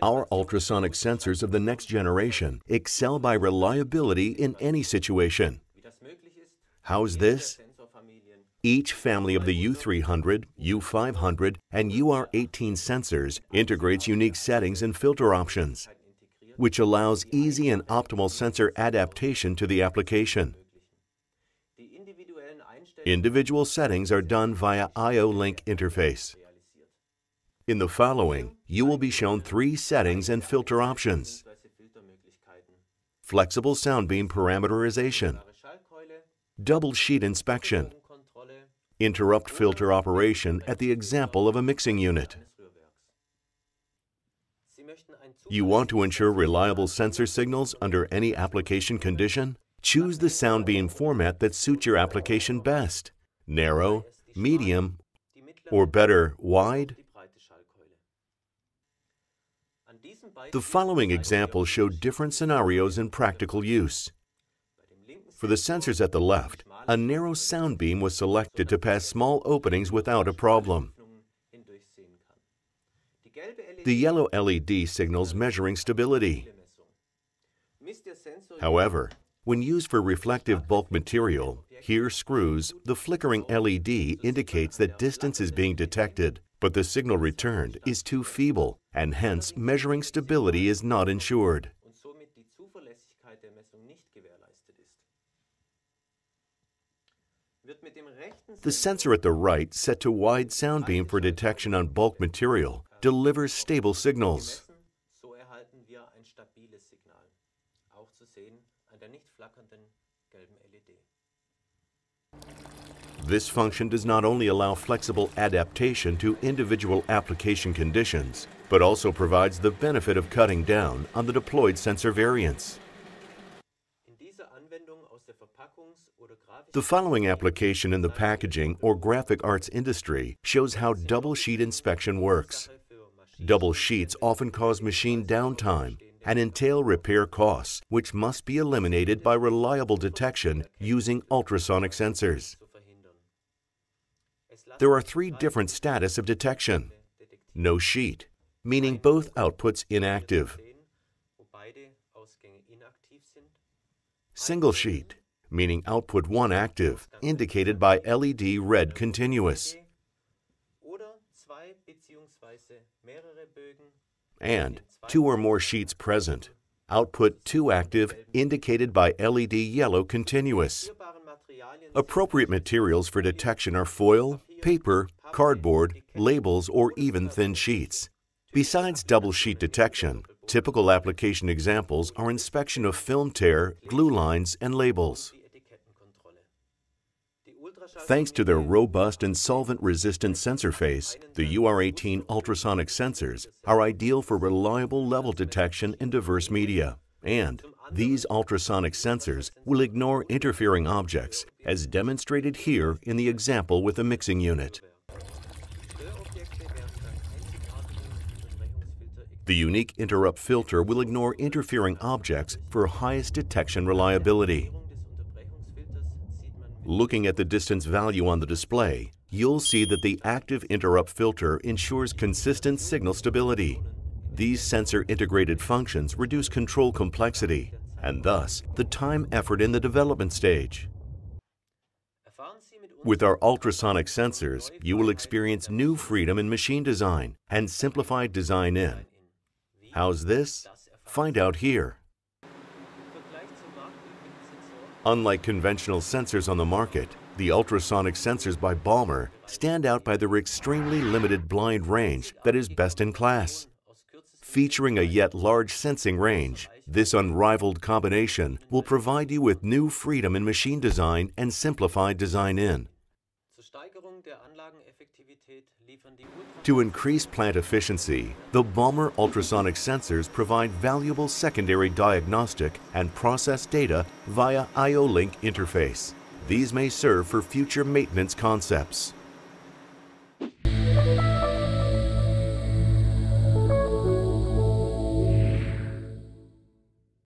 Our ultrasonic sensors of the next generation excel by reliability in any situation. How's this? Each family of the U300, U500, and UR18 sensors integrates unique settings and filter options, which allows easy and optimal sensor adaptation to the application. Individual settings are done via I/O link interface. In the following, you will be shown 3 settings and filter options: flexible sound beam parameterization, double sheet inspection, interrupt filter operation at the example of a mixing unit. You want to ensure reliable sensor signals under any application condition? Choose the sound beam format that suits your application best: narrow, medium, or better, wide. The following examples show different scenarios in practical use. For the sensors at the left, a narrow sound beam was selected to pass small openings without a problem. The yellow LED signals measuring stability. However, when used for reflective bulk material, here screws, the flickering LED indicates that distance is being detected, but the signal returned is too feeble, and hence measuring stability is not ensured. The sensor at the right, set to wide sound beam for detection on bulk material, delivers stable signals. This function does not only allow flexible adaptation to individual application conditions, but also provides the benefit of cutting down on the deployed sensor variants. The following application in the packaging or graphic arts industry shows how double sheet inspection works. Double sheets often cause machine downtime and entail repair costs, which must be eliminated by reliable detection using ultrasonic sensors. There are 3 different status of detection. No sheet, meaning both outputs inactive. Single sheet, meaning output 1 active, indicated by LED red continuous. And 2 or more sheets present, output 2 active, indicated by LED yellow continuous. Appropriate materials for detection are foil, paper, cardboard, labels, or even thin sheets. Besides double sheet detection, typical application examples are inspection of film tear, glue lines, and labels. Thanks to their robust and solvent-resistant sensor face, the UR18 ultrasonic sensors are ideal for reliable level detection in diverse media. And these ultrasonic sensors will ignore interfering objects, as demonstrated here in the example with the mixing unit. The unique interrupt filter will ignore interfering objects for highest detection reliability. Looking at the distance value on the display, you'll see that the active interrupt filter ensures consistent signal stability. These sensor-integrated functions reduce control complexity, and thus the time effort in the development stage. With our ultrasonic sensors, you will experience new freedom in machine design and simplified design in. How's this? Find out here. Unlike conventional sensors on the market, the ultrasonic sensors by Baumer stand out by their extremely limited blind range that is best in class. Featuring a yet large sensing range, this unrivaled combination will provide you with new freedom in machine design and simplified design in. To increase plant efficiency, the Baumer ultrasonic sensors provide valuable secondary diagnostic and process data via I/O link interface. These may serve for future maintenance concepts.